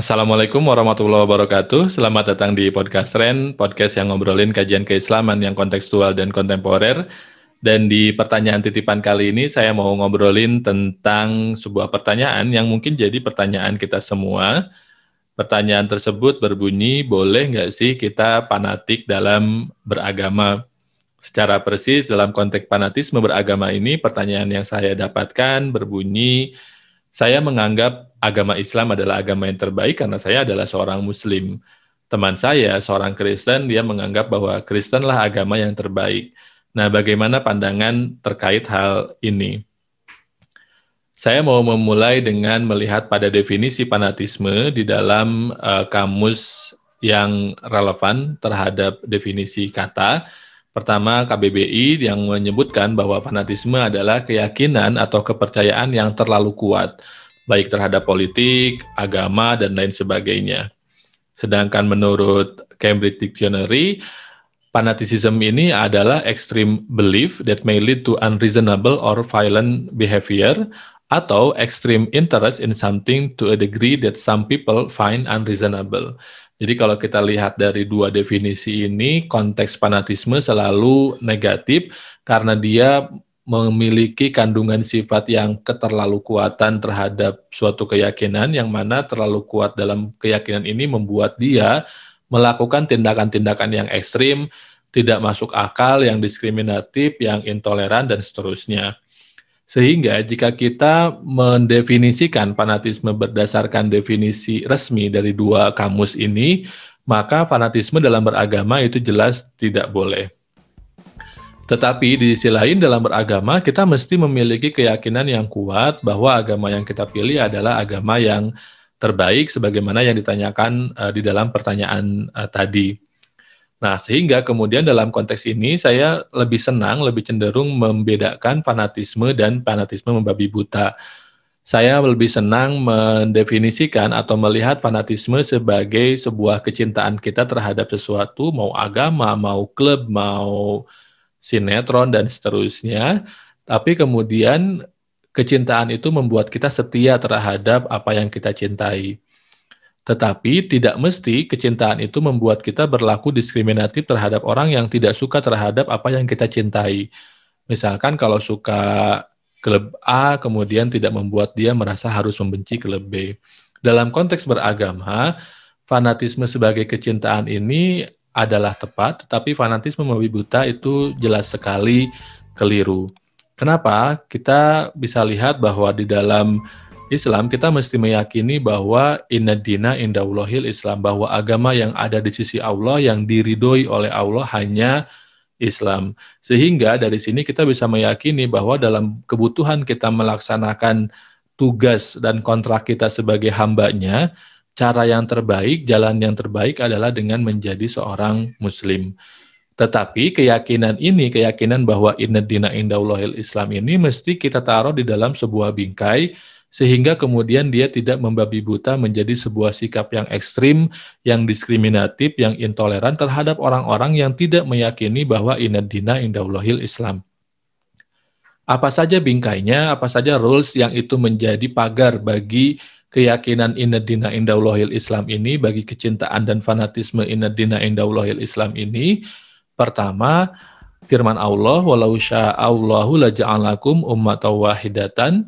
Assalamualaikum warahmatullahi wabarakatuh. Selamat datang di Podcast Ren, podcast yang ngobrolin kajian keislaman yang kontekstual dan kontemporer. Dan di pertanyaan titipan kali ini saya mau ngobrolin tentang sebuah pertanyaan yang mungkin jadi pertanyaan kita semua. Pertanyaan tersebut berbunyi, boleh nggak sih kita fanatik dalam beragama? Secara persis dalam konteks fanatisme beragama ini, pertanyaan yang saya dapatkan berbunyi, saya menganggap agama Islam adalah agama yang terbaik karena saya adalah seorang Muslim. Teman saya, seorang Kristen, dia menganggap bahwa Kristenlah agama yang terbaik. Nah, bagaimana pandangan terkait hal ini? Saya mau memulai dengan melihat pada definisi fanatisme di dalam kamus yang relevan terhadap definisi kata. Pertama, KBBI yang menyebutkan bahwa fanatisme adalah keyakinan atau kepercayaan yang terlalu kuat, baik terhadap politik, agama, dan lain sebagainya. Sedangkan menurut Cambridge Dictionary, fanaticism ini adalah extreme belief that may lead to unreasonable or violent behavior, atau extreme interest in something to a degree that some people find unreasonable. Jadi kalau kita lihat dari dua definisi ini, konteks fanatisme selalu negatif karena dia memiliki kandungan sifat yang keterlalukuatan terhadap suatu keyakinan, yang mana terlalu kuat dalam keyakinan ini membuat dia melakukan tindakan-tindakan yang ekstrim, tidak masuk akal, yang diskriminatif, yang intoleran, dan seterusnya. Sehingga jika kita mendefinisikan fanatisme berdasarkan definisi resmi dari dua kamus ini, maka fanatisme dalam beragama itu jelas tidak boleh. Tetapi di sisi lain dalam beragama kita mesti memiliki keyakinan yang kuat bahwa agama yang kita pilih adalah agama yang terbaik sebagaimana yang ditanyakan di dalam pertanyaan tadi. Nah, sehingga kemudian dalam konteks ini saya lebih senang, lebih cenderung membedakan fanatisme dan fanatisme membabi buta. Saya lebih senang mendefinisikan atau melihat fanatisme sebagai sebuah kecintaan kita terhadap sesuatu, mau agama, mau klub, mau sinetron, dan seterusnya. Tapi kemudian kecintaan itu membuat kita setia terhadap apa yang kita cintai. Tetapi tidak mesti kecintaan itu membuat kita berlaku diskriminatif terhadap orang yang tidak suka terhadap apa yang kita cintai. Misalkan kalau suka klub A, kemudian tidak membuat dia merasa harus membenci klub B. Dalam konteks beragama, fanatisme sebagai kecintaan ini adalah tepat, tetapi fanatisme membabi buta itu jelas sekali keliru. Kenapa? Kita bisa lihat bahwa di dalam Islam kita mesti meyakini bahwa inna dina indaullahil Islam, bahwa agama yang ada di sisi Allah yang diridhoi oleh Allah hanya Islam. Sehingga dari sini kita bisa meyakini bahwa dalam kebutuhan kita melaksanakan tugas dan kontrak kita sebagai hambanya, cara yang terbaik, jalan yang terbaik adalah dengan menjadi seorang Muslim. Tetapi keyakinan ini, keyakinan bahwa inna dina indaullahil Islam ini mesti kita taruh di dalam sebuah bingkai, sehingga kemudian dia tidak membabi buta menjadi sebuah sikap yang ekstrim, yang diskriminatif, yang intoleran terhadap orang-orang yang tidak meyakini bahwa inna dina indaullahil Islam. Apa saja bingkainya, apa saja rules yang itu menjadi pagar bagi keyakinan inna dina indaullahil Islam ini, bagi kecintaan dan fanatisme inna dina indaullahil Islam ini. Pertama, firman Allah, walau sya'allahu laja'alakum ummatan wahidatan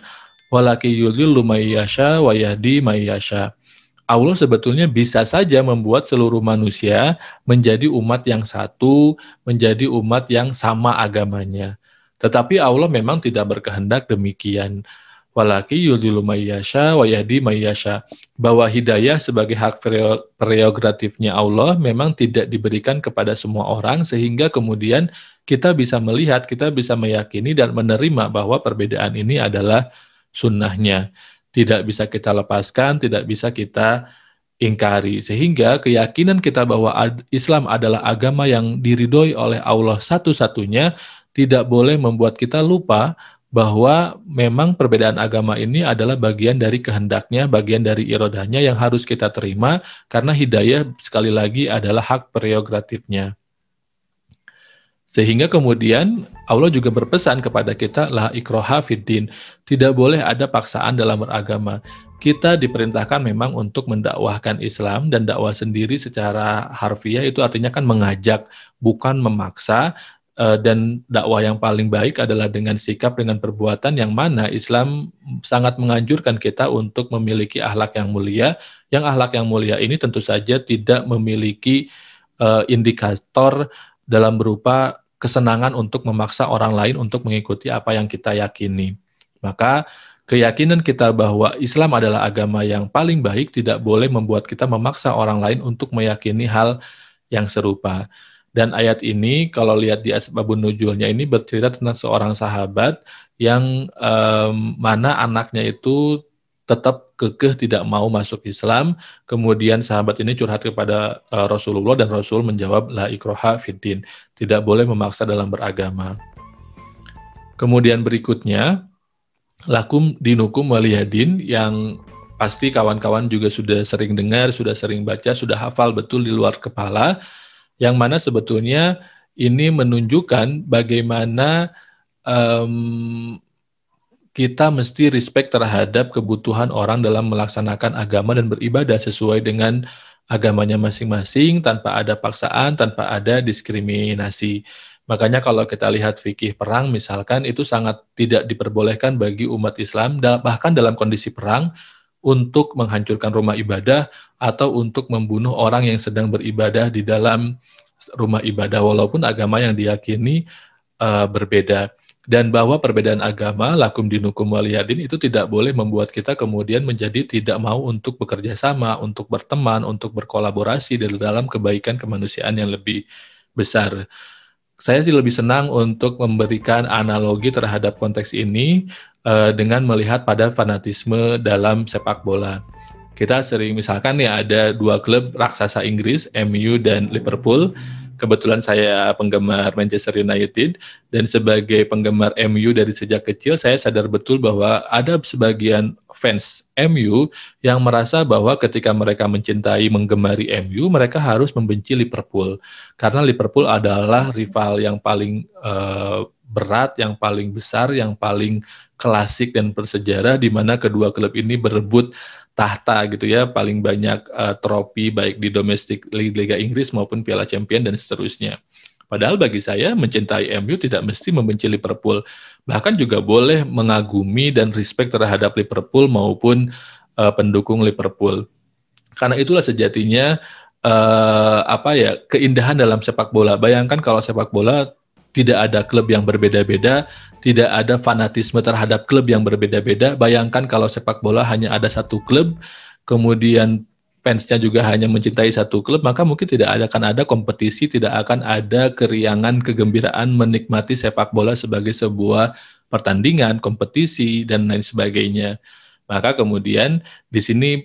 walaki yudhillu may yasha wa yahdi may yasha. Allah sebetulnya bisa saja membuat seluruh manusia menjadi umat yang satu, menjadi umat yang sama agamanya. Tetapi Allah memang tidak berkehendak demikian. Walaki yudhillu may yasha wa yahdi may yasha. Bahwa hidayah sebagai hak prerogatifnya Allah memang tidak diberikan kepada semua orang, sehingga kemudian kita bisa melihat, kita bisa meyakini dan menerima bahwa perbedaan ini adalah sunnahnya. Tidak bisa kita lepaskan, tidak bisa kita ingkari. Sehingga keyakinan kita bahwa Islam adalah agama yang diridhoi oleh Allah satu-satunya tidak boleh membuat kita lupa bahwa memang perbedaan agama ini adalah bagian dari kehendaknya, bagian dari irodahnya yang harus kita terima, karena hidayah sekali lagi adalah hak prerogatifnya. Sehingga kemudian Allah juga berpesan kepada kita, la ikroha fiddin, tidak boleh ada paksaan dalam beragama. kita diperintahkan memang untuk mendakwahkan Islam, dan dakwah sendiri secara harfiah itu artinya kan mengajak, bukan memaksa. Dan dakwah yang paling baik adalah dengan sikap, dengan perbuatan, yang mana Islam sangat menganjurkan kita untuk memiliki akhlak yang mulia. Yang akhlak yang mulia ini tentu saja tidak memiliki indikator dalam berupa kesenangan untuk memaksa orang lain untuk mengikuti apa yang kita yakini. Maka keyakinan kita bahwa Islam adalah agama yang paling baik tidak boleh membuat kita memaksa orang lain untuk meyakini hal yang serupa. Dan ayat ini kalau lihat di Asbabun Nuzulnya ini bercerita tentang seorang sahabat yang mana anaknya itu tetap kekeh tidak mau masuk Islam. Kemudian sahabat ini curhat kepada Rasulullah, dan Rasul menjawab, la ikroha fiddin, tidak boleh memaksa dalam beragama. Kemudian berikutnya, lakum dinukum waliyadin, yang pasti kawan-kawan juga sudah sering dengar, sudah sering baca, sudah hafal betul di luar kepala, yang mana sebetulnya ini menunjukkan bagaimana kita mesti respect terhadap kebutuhan orang dalam melaksanakan agama dan beribadah sesuai dengan agamanya masing-masing, tanpa ada paksaan, tanpa ada diskriminasi. Makanya kalau kita lihat fikih perang misalkan, itu sangat tidak diperbolehkan bagi umat Islam, bahkan dalam kondisi perang, untuk menghancurkan rumah ibadah atau untuk membunuh orang yang sedang beribadah di dalam rumah ibadah, walaupun agama yang diyakini berbeda. Dan bahwa perbedaan agama, lakum dinukum waliyadin, itu tidak boleh membuat kita kemudian menjadi tidak mau untuk bekerja sama, untuk berteman, untuk berkolaborasi dalam kebaikan kemanusiaan yang lebih besar. Saya sih lebih senang untuk memberikan analogi terhadap konteks ini dengan melihat pada fanatisme dalam sepak bola. Kita sering misalkan ya ada dua klub raksasa Inggris, MU dan Liverpool. Kebetulan saya penggemar Manchester United, dan sebagai penggemar MU dari sejak kecil saya sadar betul bahwa ada sebagian fans MU yang merasa bahwa ketika mereka mencintai, menggemari MU, mereka harus membenci Liverpool. Karena Liverpool adalah rival yang paling berat, yang paling besar, yang paling klasik dan bersejarah, di mana kedua klub ini berebut tahta gitu ya, paling banyak trofi baik di domestik Liga Inggris maupun Piala Champion dan seterusnya. Padahal bagi saya mencintai MU tidak mesti membenci Liverpool, bahkan juga boleh mengagumi dan respect terhadap Liverpool maupun pendukung Liverpool. Karena itulah sejatinya keindahan dalam sepak bola. Bayangkan kalau sepak bola tidak ada klub yang berbeda-beda, tidak ada fanatisme terhadap klub yang berbeda-beda. Bayangkan kalau sepak bola hanya ada satu klub, kemudian fansnya juga hanya mencintai satu klub, maka mungkin tidak akan ada kompetisi, tidak akan ada keriangan, kegembiraan menikmati sepak bola sebagai sebuah pertandingan, kompetisi, dan lain sebagainya. Maka kemudian di sini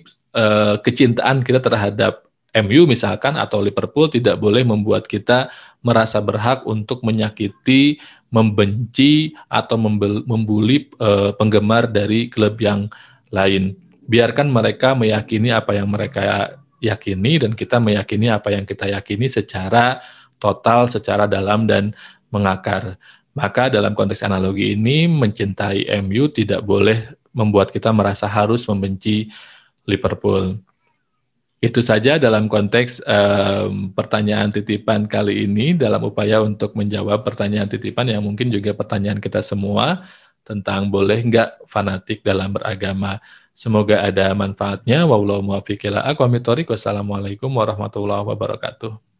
kecintaan kita terhadap MU misalkan atau Liverpool tidak boleh membuat kita merasa berhak untuk menyakiti, membenci, atau membuli penggemar dari klub yang lain. Biarkan mereka meyakini apa yang mereka yakini, dan kita meyakini apa yang kita yakini secara total, secara dalam dan mengakar. Maka dalam konteks analogi ini, mencintai MU tidak boleh membuat kita merasa harus membenci Liverpool. Itu saja dalam konteks pertanyaan titipan kali ini, dalam upaya untuk menjawab pertanyaan titipan yang mungkin juga pertanyaan kita semua tentang boleh nggak fanatik dalam beragama. Semoga ada manfaatnya. Wallahu muwaffiq ila aqwamit thoriq. Wassalamualaikum warahmatullahi wabarakatuh.